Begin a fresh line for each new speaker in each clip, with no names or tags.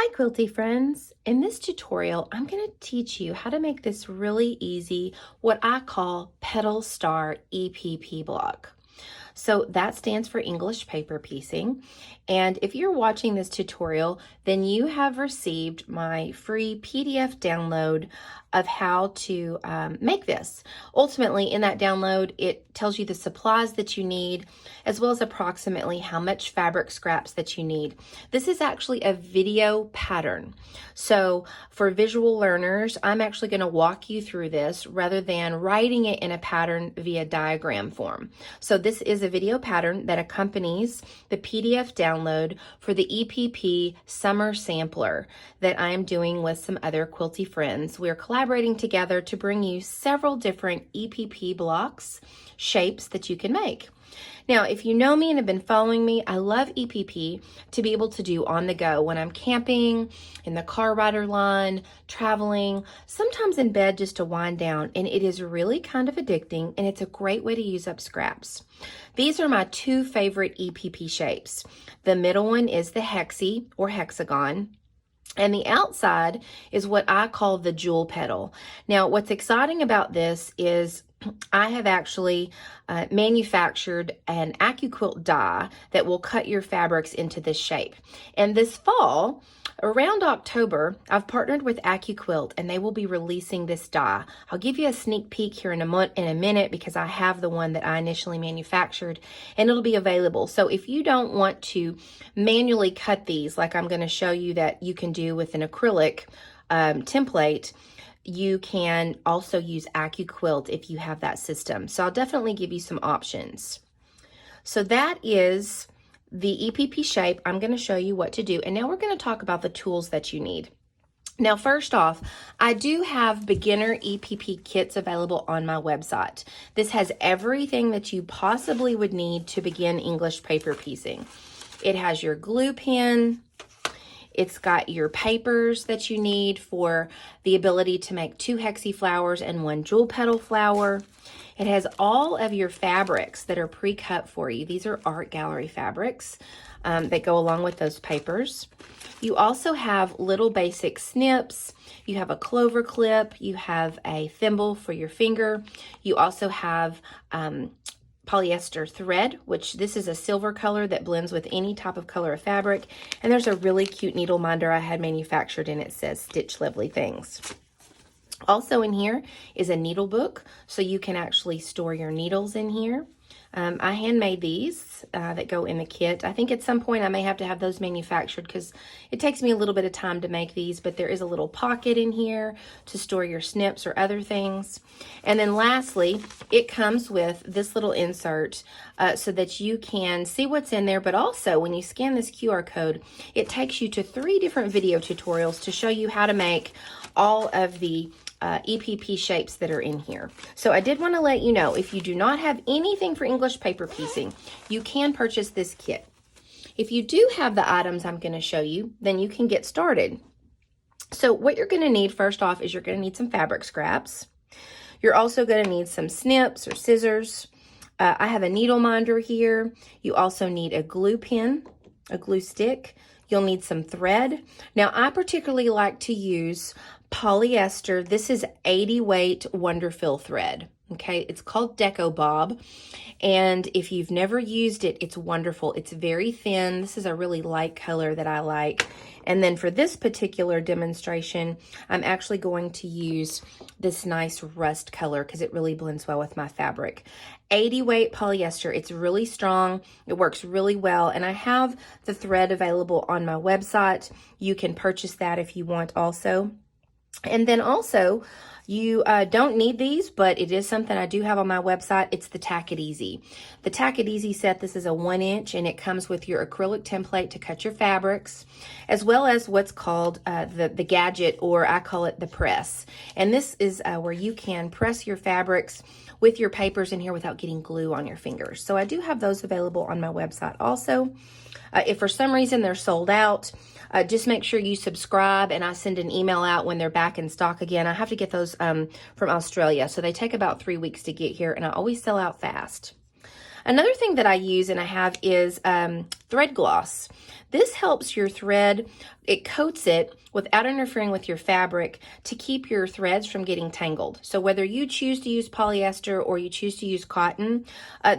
Hi Quilty friends! In this tutorial, I'm going to teach you how to make this really easy, what I call Petal Star EPP block. So that stands for English paper piecing. And if you're watching this tutorial, then you have received my free PDF download of how to make this. Ultimately, in that download, it tells you the supplies that you need, as well as approximately how much fabric scraps that you need. This is actually a video pattern. So for visual learners, I'm actually going to walk you through this rather than writing it in a pattern via diagram form. So this is a video pattern that accompanies the PDF download for the EPP Summer Sampler that I am doing with some other quilty friends. We're collaborating together to bring you several different EPP blocks, shapes that you can make. Now, if you know me and have been following me, I love EPP to be able to do on the go when I'm camping, in the car rider line, traveling, sometimes in bed just to wind down, and it is really kind of addicting, and it's a great way to use up scraps. These are my two favorite EPP shapes. The middle one is the hexie or hexagon, and the outside is what I call the jewel petal. Now, what's exciting about this is I have actually manufactured an AccuQuilt die that will cut your fabrics into this shape. And this fall, around October, I've partnered with AccuQuilt and they will be releasing this die. I'll give you a sneak peek here in a minute because I have the one that I initially manufactured and it'll be available. So if you don't want to manually cut these like I'm going to show you that you can do with an acrylic template, you can also use AccuQuilt if you have that system. So I'll definitely give you some options. So that is the EPP shape. I'm going to show you what to do. And now we're going to talk about the tools that you need. Now, first off, I do have beginner EPP kits available on my website. This has everything that you possibly would need to begin English paper piecing. It has your glue pen. It's got your papers that you need for the ability to make 2 hexie flowers and 1 jewel petal flower. It has all of your fabrics that are pre-cut for you. These are art gallery fabrics that go along with those papers. You also have little basic snips. You have a clover clip. You have a thimble for your finger. You also have polyester thread, which this is a silver color that blends with any type of color of fabric. And there's a really cute needle minder I had manufactured and it says Stitch Lovely Things. Also in here is a needle book, so you can actually store your needles in here. I handmade these that go in the kit. I think at some point I may have to have those manufactured because it takes me a little bit of time to make these, but there is a little pocket in here to store your snips or other things. And then lastly, it comes with this little insert so that you can see what's in there, but also when you scan this QR code, it takes you to 3 different video tutorials to show you how to make all of the EPP shapes that are in here. So I did want to let you know, if you do not have anything for English paper piecing, you can purchase this kit. If you do have the items I'm going to show you, then you can get started. So what you're going to need first off is you're going to need some fabric scraps. You're also going to need some snips or scissors. I have a needle minder here. You also need a glue pen, a glue stick. You'll need some thread. Now, I particularly like to use polyester. This is 80 weight Wonderfill thread. Okay, it's called Deco Bob. And if you've never used it, it's wonderful. It's very thin. This is a really light color that I like. And then for this particular demonstration, I'm actually going to use this nice rust color because it really blends well with my fabric. 80 weight polyester. It's really strong. It works really well. And I have the thread available on my website. You can purchase that if you want also. And then also, you don't need these, but it is something I do have on my website. It's the Tack It Easy. The Tack It Easy set, this is a 1-inch, and it comes with your acrylic template to cut your fabrics, as well as what's called the gadget, or I call it the press. And this is where you can press your fabrics with your papers in here without getting glue on your fingers. So I do have those available on my website also. If for some reason they're sold out, just make sure you subscribe and I send an email out when they're back in stock again. I have to get those from Australia, so they take about 3 weeks to get here and I always sell out fast. Another thing that I use and I have is thread gloss. This helps your thread, it coats it without interfering with your fabric to keep your threads from getting tangled. So whether you choose to use polyester or you choose to use cotton,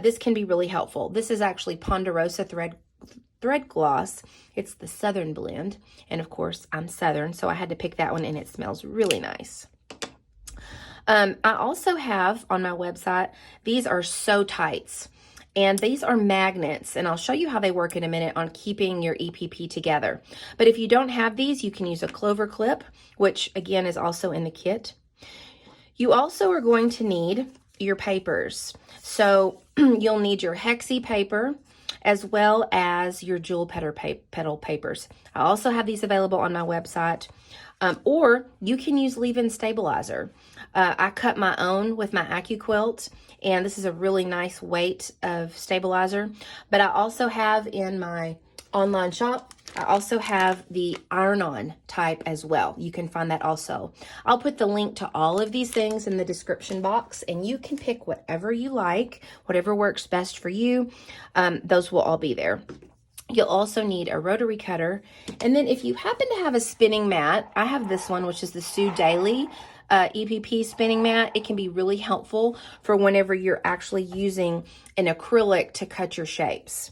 this can be really helpful. This is actually Ponderosa thread gloss. It's the Southern blend, and of course I'm Southern, so I had to pick that one, and it smells really nice. I also have on my website, these are sew tights, and these are magnets, and I'll show you how they work in a minute on keeping your EPP together. But if you don't have these, you can use a clover clip, which again is also in the kit. You also are going to need your papers. So you'll need your hexie paper as well as your jewel petal papers. I also have these available on my website. Or you can use leave-in stabilizer. I cut my own with my AccuQuilt, and this is a really nice weight of stabilizer. But I also have in my online shop, I also have the iron-on type as well. You can find that also. I'll put the link to all of these things in the description box, and you can pick whatever you like, whatever works best for you. Those will all be there. You'll also need a rotary cutter. And then if you happen to have a spinning mat, I have this one, which is the Sue Daily EPP spinning mat. It can be really helpful for whenever you're actually using an acrylic to cut your shapes.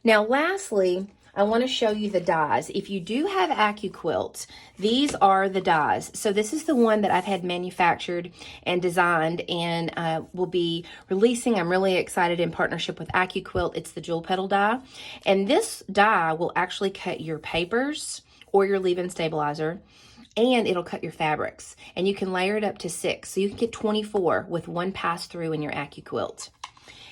Now, lastly, I want to show you the dies. If you do have AccuQuilt, these are the dies. So this is the one that I've had manufactured and designed and will be releasing. I'm really excited in partnership with AccuQuilt. It's the jewel petal die. And this die will actually cut your papers or your leave-in stabilizer, and it'll cut your fabrics. And you can layer it up to 6. So you can get 24 with one pass through in your AccuQuilt.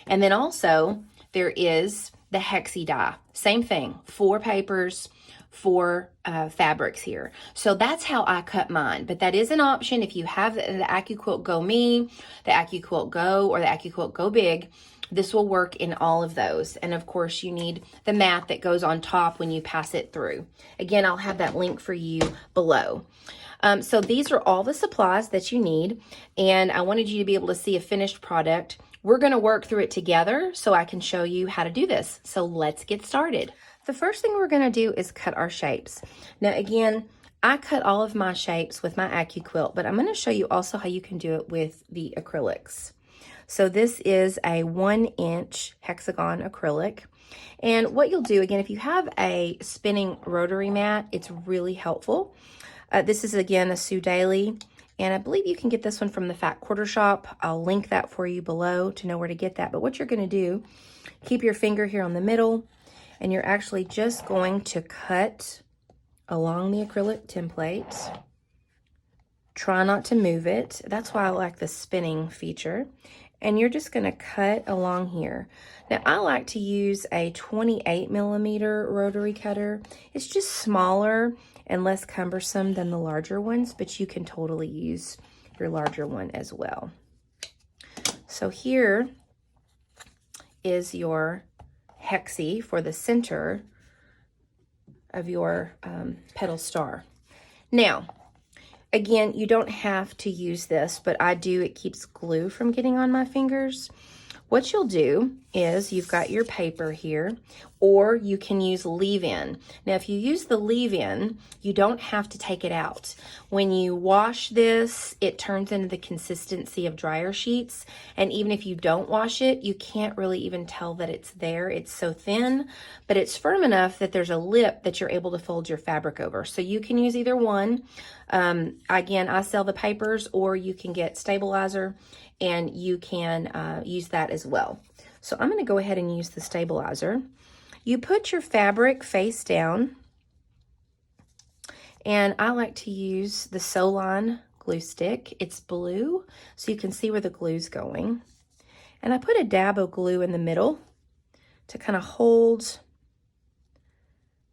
And then also there is the hexie die. Same thing, 4 papers, 4 fabrics here. So that's how I cut mine, but that is an option if you have the AccuQuilt Go Me, the AccuQuilt Go, or the AccuQuilt Go Big. This will work in all of those. And of course you need the mat that goes on top when you pass it through. Again, I'll have that link for you below. So these are all the supplies that you need, and I wanted you to be able to see a finished product. We're going to work through it together so I can show you how to do this. So let's get started. The first thing we're going to do is cut our shapes. Now again, I cut all of my shapes with my AccuQuilt, but I'm going to show you also how you can do it with the acrylics. So this is a 1-inch hexagon acrylic. And what you'll do, again, if you have a spinning rotary mat, it's really helpful. This is, again, a Sue Daily. And I believe you can get this one from the Fat Quarter Shop. I'll link that for you below to know where to get that. But what you're going to do, keep your finger here on the middle, and you're actually just going to cut along the acrylic template. Try not to move it. That's why I like the spinning feature. And you're just going to cut along here. Now, I like to use a 28mm rotary cutter. It's just smaller and less cumbersome than the larger ones, but you can totally use your larger one as well. So here is your hexie for the center of your petal star. Now, again, you don't have to use this, but I do. It keeps glue from getting on my fingers. What you'll do is you've got your paper here, or you can use leave-in. Now, if you use the leave-in, you don't have to take it out. When you wash this, it turns into the consistency of dryer sheets, and even if you don't wash it, you can't really even tell that it's there. It's so thin, but it's firm enough that there's a lip that you're able to fold your fabric over. So you can use either one. Again, I sell the papers, or you can get stabilizer, and you can use that as well. So I'm going to go ahead and use the stabilizer. You put your fabric face down, and I like to use the Soline glue stick. It's blue, so you can see where the glue's going. And I put a dab of glue in the middle to kind of hold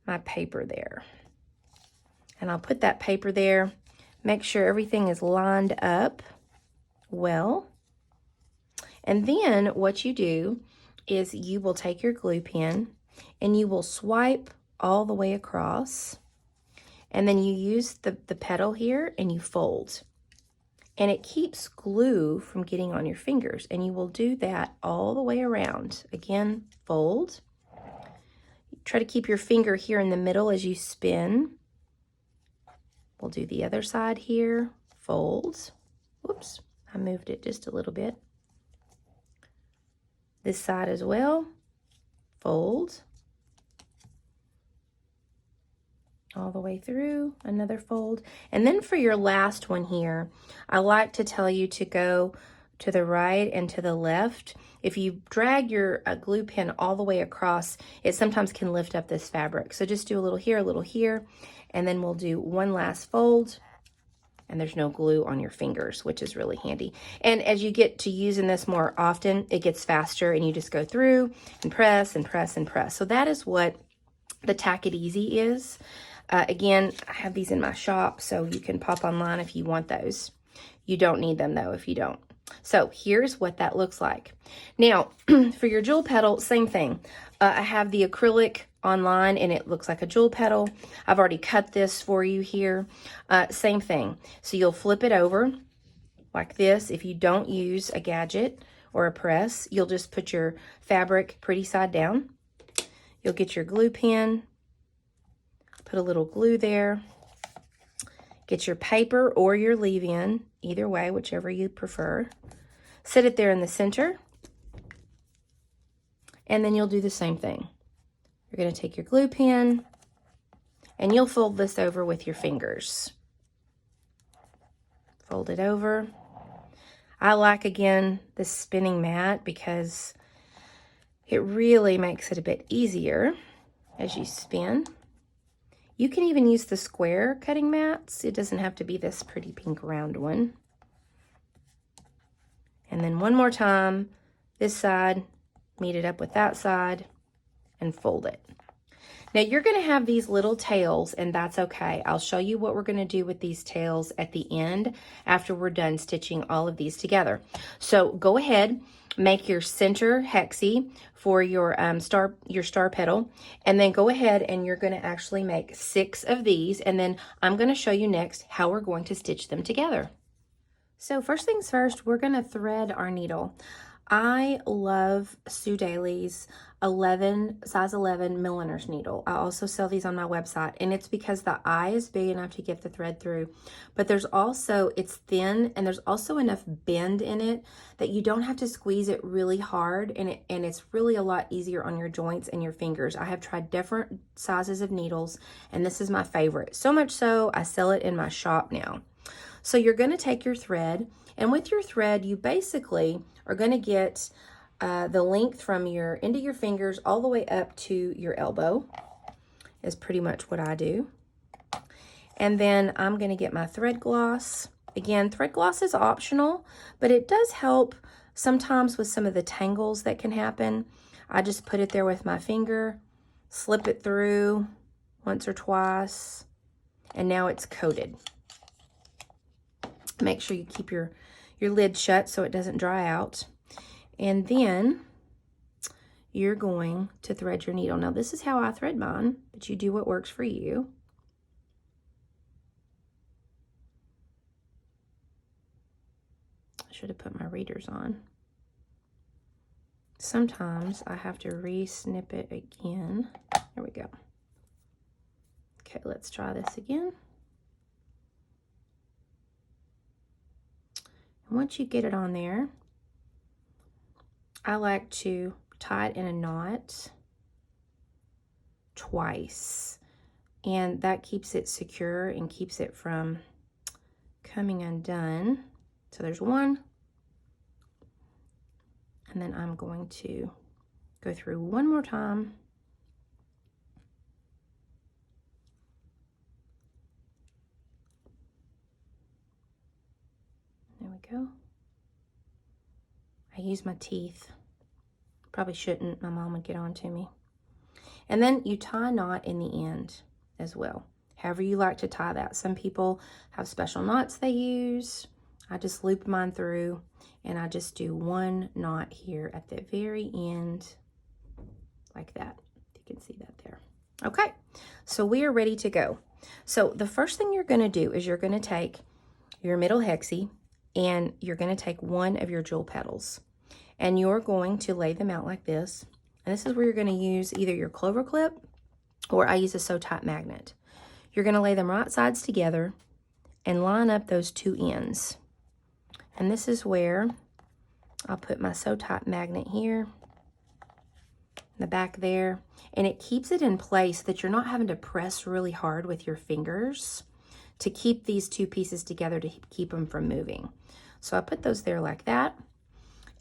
my paper there. And I'll put that paper there, make sure everything is lined up well. And then what you do is you will take your glue pen and you will swipe all the way across, and then you use the petal here and you fold. And it keeps glue from getting on your fingers, and you will do that all the way around. Again, fold. Try to keep your finger here in the middle as you spin. We'll do the other side here. Fold. Whoops, I moved it just a little bit. This side as well. Fold. All the way through, another fold. And then for your last one here, I like to tell you to go to the right and to the left. If you drag your glue pen all the way across, it sometimes can lift up this fabric. So just do a little here, and then we'll do one last fold, and there's no glue on your fingers, which is really handy. And as you get to using this more often, it gets faster, and you just go through and press and press and press. So that is what the Tack It Easy is. Again, I have these in my shop, so you can pop online if you want those. You don't need them, though, if you don't. So here's what that looks like. Now, for your jewel petal, same thing. I have the acrylic online, and it looks like a jewel petal. I've already cut this for you here. Same thing. So you'll flip it over like this. If you don't use a gadget or a press, you'll just put your fabric pretty side down. You'll get your glue pen, put a little glue there, get your paper or your leave-in, either way, whichever you prefer. Set it there in the center, and then you'll do the same thing. You're going to take your glue pen, and you'll fold this over with your fingers. Fold it over. I like, again, this spinning mat because it really makes it a bit easier as you spin. You can even use the square cutting mats. It doesn't have to be this pretty pink round one. And then one more time, this side, meet it up with that side, and fold it. Now you're going to have these little tails, and that's okay. I'll show you what we're going to do with these tails at the end after we're done stitching all of these together. So go ahead, make your center hexie for your star petal, and then go ahead and you're going to actually make 6 of these, and then I'm going to show you next how we're going to stitch them together. So first things first, we're going to thread our needle. I love Sue Daly's size 11 milliner's needle. I also sell these on my website, and it's because the eye is big enough to get the thread through, but it's thin, and there's also enough bend in it that you don't have to squeeze it really hard, and it's really a lot easier on your joints and your fingers. I have tried different sizes of needles, and this is my favorite. So much so, I sell it in my shop now. So you're going to take your thread, and with your thread, you basically are going to get the length from your end of your fingers all the way up to your elbow, is pretty much what I do. And then I'm going to get my thread gloss. Again, thread gloss is optional, but it does help sometimes with some of the tangles that can happen. I just put it there with my finger, slip it through once or twice, and now it's coated. Make sure you keep your lid shut so it doesn't dry out. And then you're going to thread your needle. Now this is how I thread mine, but you do what works for you. I should have put my readers on. Sometimes I have to re-snip it again. There we go. Okay, let's try this again. And once you get it on there, I like to tie it in a knot twice, and that keeps it secure and keeps it from coming undone. So there's one, and then I'm going to go through one more time. There we go. I use my teeth. Probably shouldn't, my mom would get on to me. And then you tie a knot in the end as well. However you like to tie that. Some people have special knots they use. I just loop mine through, and I just do one knot here at the very end, like that. You can see that there. Okay, so we are ready to go. So the first thing you're gonna do is you're gonna take your middle hexie, and you're gonna take one of your jewel petals, and you're going to lay them out like this. And this is where you're gonna use either your clover clip or I use a sew type magnet. You're going to lay them right sides together and line up those two ends. And this is where I'll put my sew type magnet here, in the back there, and it keeps it in place so that you're not having to press really hard with your fingers to keep these two pieces together to keep them from moving. So I put those there like that.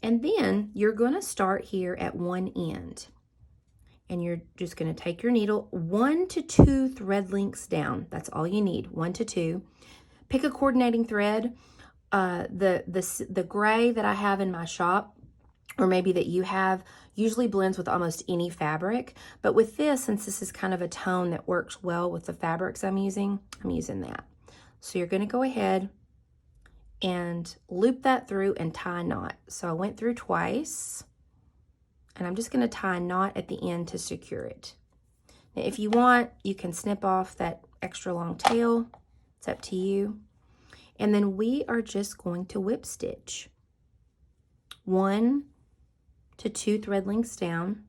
And then you're going to start here at one end. And you're just going to take your needle 1 to 2 thread lengths down. That's all you need, 1 to 2. Pick a coordinating thread. The gray that I have in my shop, or maybe that you have, usually blends with almost any fabric. But with this, since this is kind of a tone that works well with the fabrics I'm using that. So you're going to go ahead and loop that through and tie a knot. So I went through twice, and I'm just going to tie a knot at the end to secure it. Now, if you want, you can snip off that extra long tail. It's up to you. And then we are just going to whip stitch 1 to 2 thread lengths down.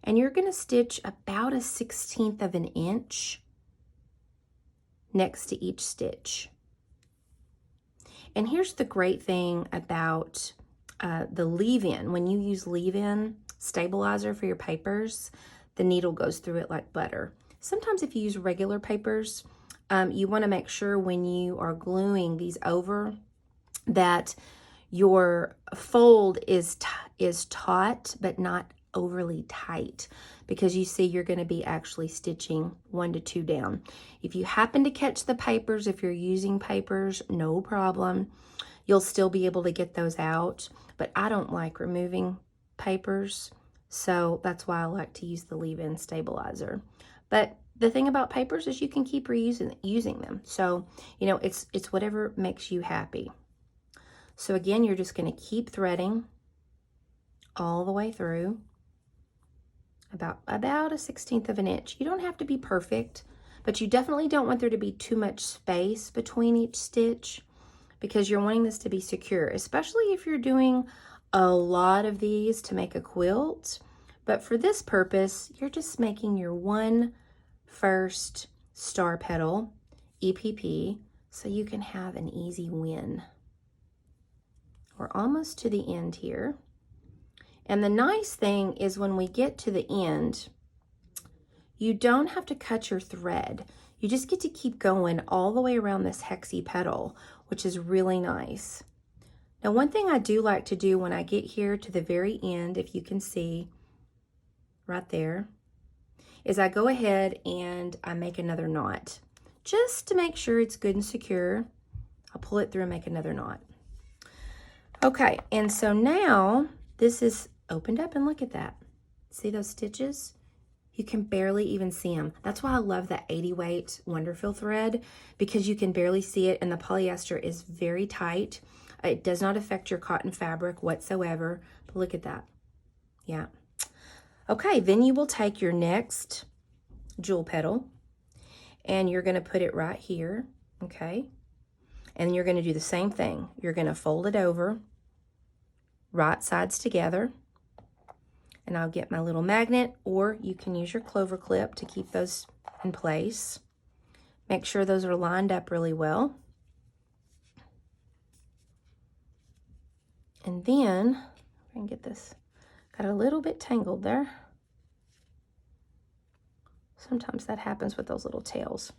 And you're going to stitch about 1/16 of an inch next to each stitch. And here's the great thing about the leave-in. When you use leave-in stabilizer for your papers, the needle goes through it like butter. Sometimes if you use regular papers, you want to make sure when you are gluing these over that your fold is taut but not overly tight, because you see you're going to be actually stitching 1 to 2 down. If you happen to catch the papers, if you're using papers, no problem. You'll still be able to get those out, but I don't like removing papers, so that's why I like to use the leave-in stabilizer. But the thing about papers is you can keep using them. So, you know, it's whatever makes you happy. So again, you're just going to keep threading all the way through about 1/16 of an inch. You don't have to be perfect, but you definitely don't want there to be too much space between each stitch, because you're wanting this to be secure, especially if you're doing a lot of these to make a quilt. But for this purpose, you're just making your one first star petal EPP so you can have an easy win. We're almost to the end here. And the nice thing is when we get to the end, you don't have to cut your thread. You just get to keep going all the way around this hexy petal, which is really nice. Now, one thing I do like to do when I get here to the very end, if you can see right there, is I go ahead and I make another knot just to make sure it's good and secure. I'll pull it through and make another knot. Okay, and so now this is opened up, and look at that. See those stitches? You can barely even see them. That's why I love that 80 weight Wonderful thread, because you can barely see it, and the polyester is very tight. It does not affect your cotton fabric whatsoever, but look at that. Yeah. Okay, then you will take your next jewel petal and you're going to put it right here, okay? And you're going to do the same thing. You're going to fold it over, right sides together, and I'll get my little magnet, or you can use your clover clip to keep those in place. Make sure those are lined up really well. And then, if I can get this, got a little bit tangled there. Sometimes that happens with those little tails.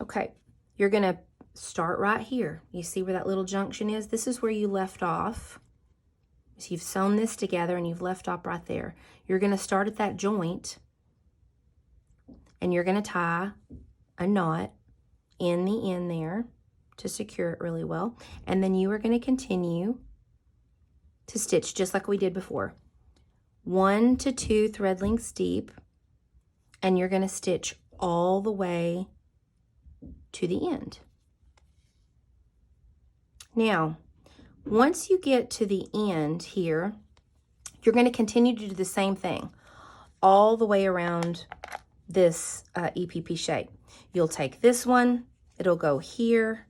Okay, you're gonna start right here. You see where that little junction is? This is where you left off. So you've sewn this together and you've left off right there. You're gonna start at that joint and you're gonna tie a knot in the end there to secure it really well. And then you are gonna continue to stitch just like we did before. 1 to 2 thread lengths deep, and you're gonna stitch all the way to the end. Now, once you get to the end here, you're going to continue to do the same thing all the way around this EPP shape. You'll take this one, it'll go here,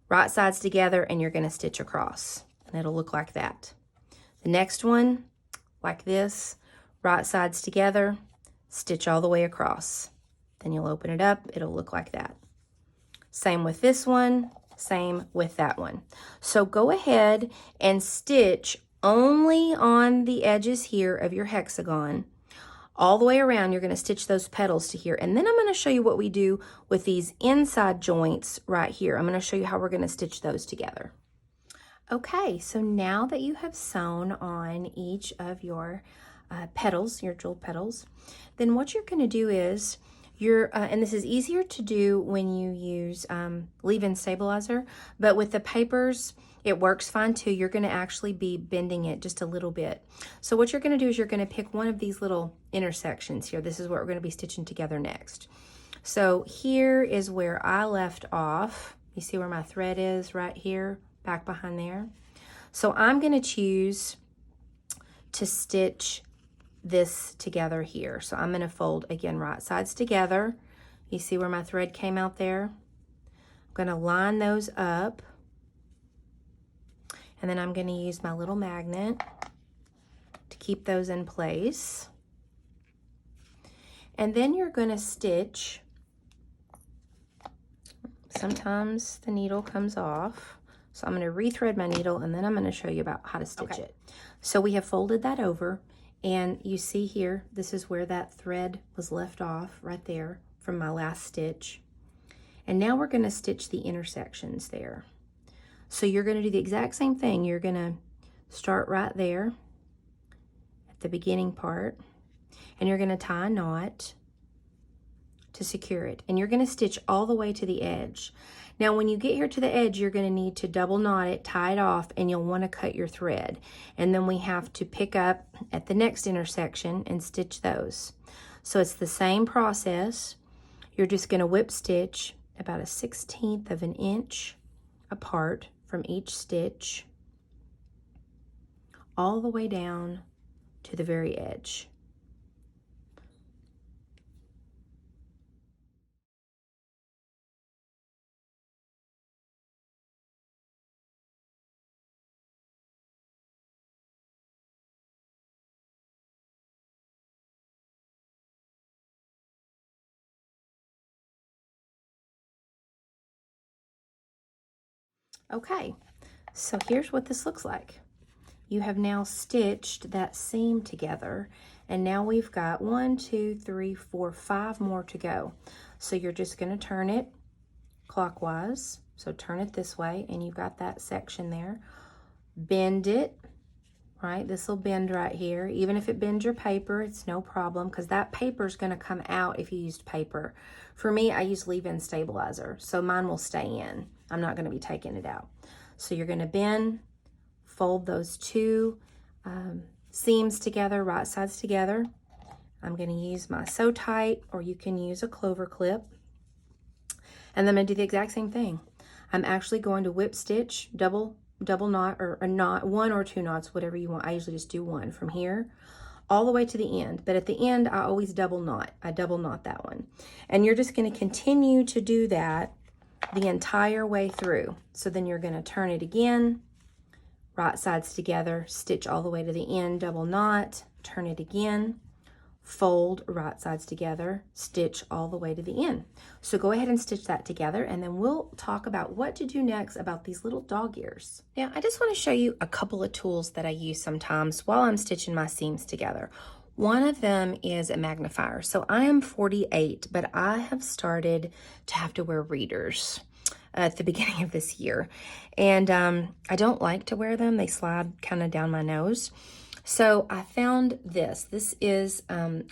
right sides together, and you're going to stitch across, and it'll look like that. The next one, like this, right sides together, stitch all the way across. Then you'll open it up, it'll look like that. Same with this one, same with that one. So go ahead and stitch only on the edges here of your hexagon. All the way around, you're going to stitch those petals to here. And then I'm going to show you what we do with these inside joints right here. I'm going to show you how we're going to stitch those together. Okay, so now that you have sewn on each of your petals, your jeweled petals, then what you're going to do is and this is easier to do when you use leave-in stabilizer, but with the papers, it works fine too. You're going to actually be bending it just a little bit. So what you're going to do is you're going to pick one of these little intersections here. This is what we're going to be stitching together next. So here is where I left off. You see where my thread is right here, back behind there. So I'm going to choose to stitch this together here. So I'm going to fold again right sides together. You see where my thread came out there? I'm going to line those up, and then I'm going to use my little magnet to keep those in place. And then you're going to stitch. Sometimes the needle comes off, so I'm going to rethread my needle, and then I'm going to show you about how to stitch it. So we have folded that over. And you see here, this is where that thread was left off right there from my last stitch. And now we're going to stitch the intersections there. So you're going to do the exact same thing. You're going to start right there at the beginning part, and you're going to tie a knot to secure it. And you're going to stitch all the way to the edge. Now, when you get here to the edge, you're going to need to double knot it, tie it off, and you'll want to cut your thread. And then we have to pick up at the next intersection and stitch those. So it's the same process. You're just going to whip stitch about 1/16 of an inch apart from each stitch, all the way down to the very edge. Okay, so here's what this looks like. You have now stitched that seam together, and now we've got 1, 2, 3, 4, 5 more to go. So you're just going to turn it clockwise. So turn it this way, and you've got that section there. Bend it, right? This will bend right here. Even if it bends your paper, it's no problem, because that paper is going to come out if you used paper. For me, I use leave-in stabilizer, so mine will stay in. I'm not going to be taking it out. So you're going to bend, fold those two seams together, right sides together. I'm going to use my Sew Tight, or you can use a clover clip. And then I'm going to do the exact same thing. I'm actually going to whip stitch, double knot, or a knot, 1 or 2 knots, whatever you want. I usually just do 1 from here all the way to the end. But at the end, I always double knot. I double knot that one. And you're just going to continue to do that the entire way through. So then you're going to turn it again, right sides together, stitch all the way to the end, double knot, turn it again, fold, right sides together, stitch all the way to the end. So go ahead and stitch that together, and then we'll talk about what to do next about these little dog ears. Now, I just want to show you a couple of tools that I use sometimes while I'm stitching my seams together. One of them is a magnifier. So I am 48, but I have started to have to wear readers at the beginning of this year. And I don't like to wear them. They slide kind of down my nose. So I found this. This is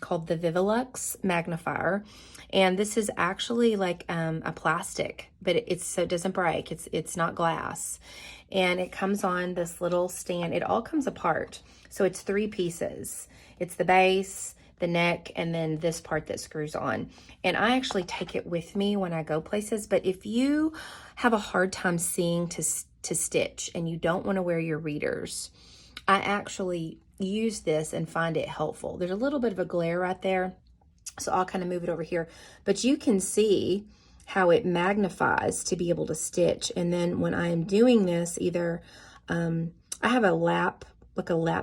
called the Vivilux magnifier. And this is actually like a plastic, but so it doesn't break. It's not glass. And it comes on this little stand. It all comes apart. So it's 3 pieces. It's the base, the neck, and then this part that screws on. And I actually take it with me when I go places. But if you have a hard time seeing to stitch and you don't want to wear your readers, I actually use this and find it helpful. There's a little bit of a glare right there, so I'll kind of move it over here. But you can see how it magnifies to be able to stitch. And then when I am doing this, either I have a lap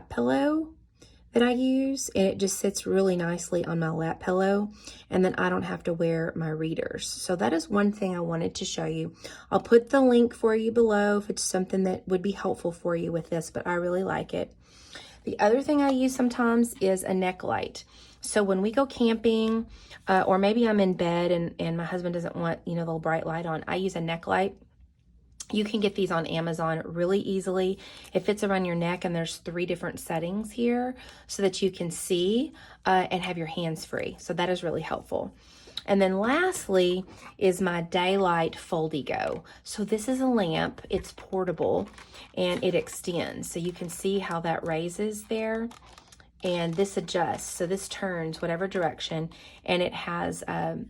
pillow that I use, and it just sits really nicely on my lap pillow, and then I don't have to wear my readers. So that is one thing I wanted to show you. I'll put the link for you below if it's something that would be helpful for you with this, but I really like it. The other thing I use sometimes is a neck light. So when we go camping, or maybe I'm in bed and my husband doesn't want, the little bright light on, I use a neck light. You can get these on Amazon really easily. It fits around your neck, and there's 3 different settings here so that you can see and have your hands free. So that is really helpful. And then lastly is my daylight Foldigo. So this is a lamp. It's portable and it extends. So you can see how that raises there. And this adjusts, so this turns whatever direction, and it has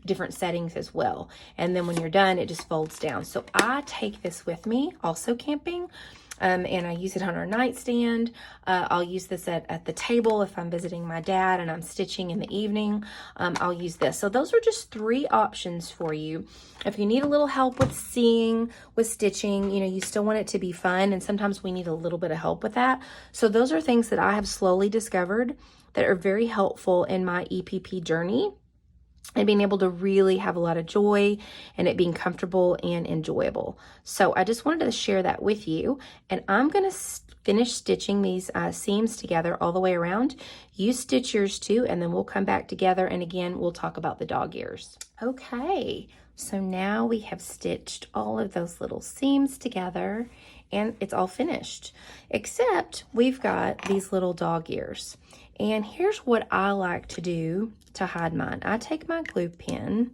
different settings as well. And then when you're done, it just folds down. So I take this with me, also camping, and I use it on our nightstand. I'll use this at the table if I'm visiting my dad and I'm stitching in the evening. I'll use this. So those are just 3 options for you. If you need a little help with seeing, with stitching, you still want it to be fun, and sometimes we need a little bit of help with that. So those are things that I have slowly discovered that are very helpful in my EPP journey, and being able to really have a lot of joy and it being comfortable and enjoyable. So I just wanted to share that with you, and I'm going to finish stitching these seams together all the way around. You stitch yours too, and then we'll come back together, and again we'll talk about the dog ears. Okay, so now we have stitched all of those little seams together, and it's all finished, except we've got these little dog ears. And here's what I like to do to hide mine. I take my glue pen,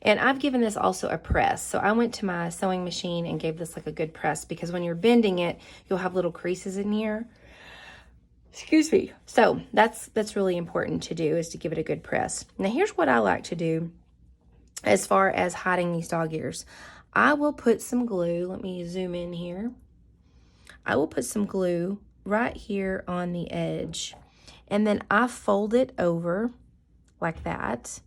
and I've given this also a press. So I went to my sewing machine and gave this like a good press, because when you're bending it, you'll have little creases in here. Excuse me. So that's really important to do, is to give it a good press. Now here's what I like to do as far as hiding these dog ears. I will put some glue. Let me zoom in here. I will put some glue right here on the edge, and then I fold it over like that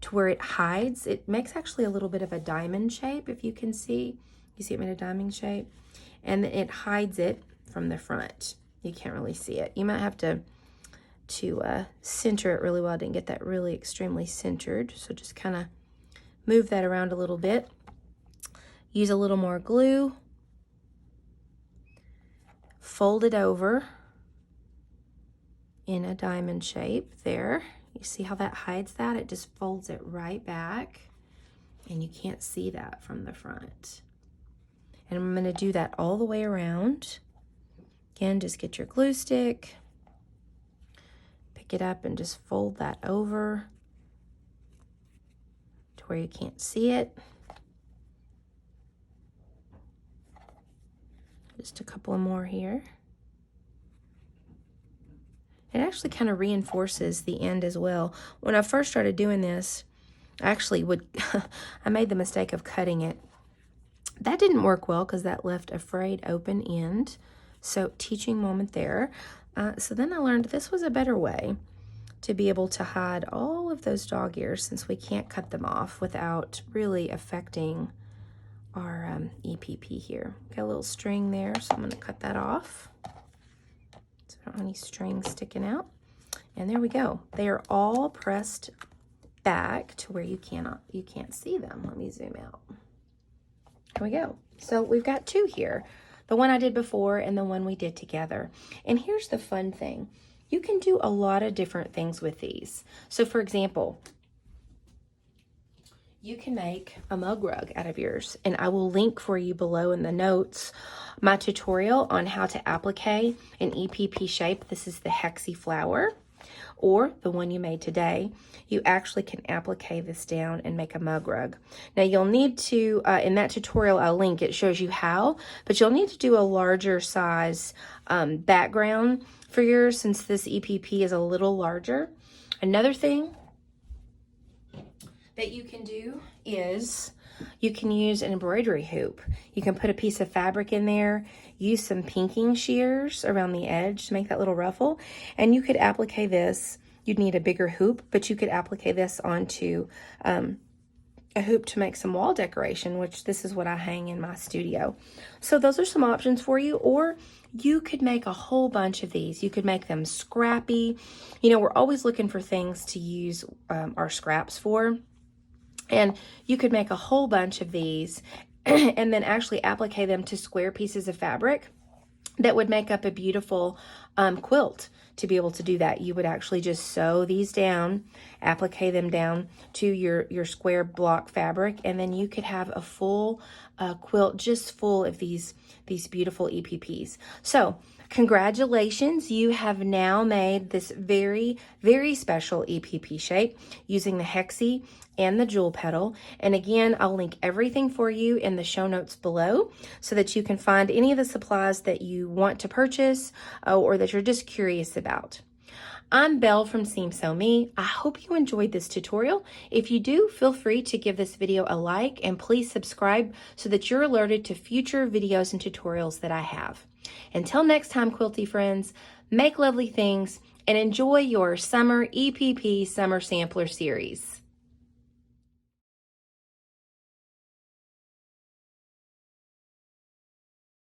to where it hides. It makes actually a little bit of a diamond shape, if you can see. You see it made a diamond shape? And it hides it from the front. You can't really see it. You might have to center it really well. I didn't get that really extremely centered, so just kind of move that around a little bit. Use a little more glue. Fold it over in a diamond shape there. You see how that hides that? It just folds it right back, and you can't see that from the front. And I'm going to do that all the way around. Again, just get your glue stick, pick it up, and just fold that over to where you can't see it. Just a couple more here. It actually kind of reinforces the end as well. When I first started doing this, I actually I made the mistake of cutting it. That didn't work well because that left a frayed open end. So teaching moment there. So then I learned this was a better way to be able to hide all of those dog ears, since we can't cut them off without really affecting our EPP here. Got a little string there, so I'm going to cut that off. So I don't have any strings sticking out. And there we go. They are all pressed back to where you can't see them. Let me zoom out. There we go. So we've got 2 here. The one I did before and the one we did together. And here's the fun thing. You can do a lot of different things with these. So for example, you can make a mug rug out of yours, and I will link for you below in the notes my tutorial on how to applique an EPP shape. This is the hexy flower, or the one you made today. You actually can applique this down and make a mug rug. Now you'll need to, in that tutorial I'll link, it shows you how, but you'll need to do a larger size background for yours, since this EPP is a little larger. Another thing that you can do is you can use an embroidery hoop. You can put a piece of fabric in there, use some pinking shears around the edge to make that little ruffle, and you could applique this. You'd need a bigger hoop, but you could applique this onto a a hoop to make some wall decoration, which this is what I hang in my studio. So those are some options for you, or you could make a whole bunch of these. You could make them scrappy. You know, we're always looking for things to use our scraps for. And you could make a whole bunch of these and then actually applique them to square pieces of fabric that would make up a beautiful quilt. To be able to do that, you would actually just sew these down, applique them down to your square block fabric, and then you could have a full quilt just full of these beautiful EPPs. So congratulations, you have now made this very, very special EPP shape using the hexie and the jewel petal. And again, I'll link everything for you in the show notes below so that you can find any of the supplies that you want to purchase or that you're just curious about. I'm Belle from Seam Sew Me. I hope you enjoyed this tutorial. If you do, feel free to give this video a like and please subscribe so that you're alerted to future videos and tutorials that I have. Until next time, quilty friends, make lovely things and enjoy your summer EPP Summer Sampler Series.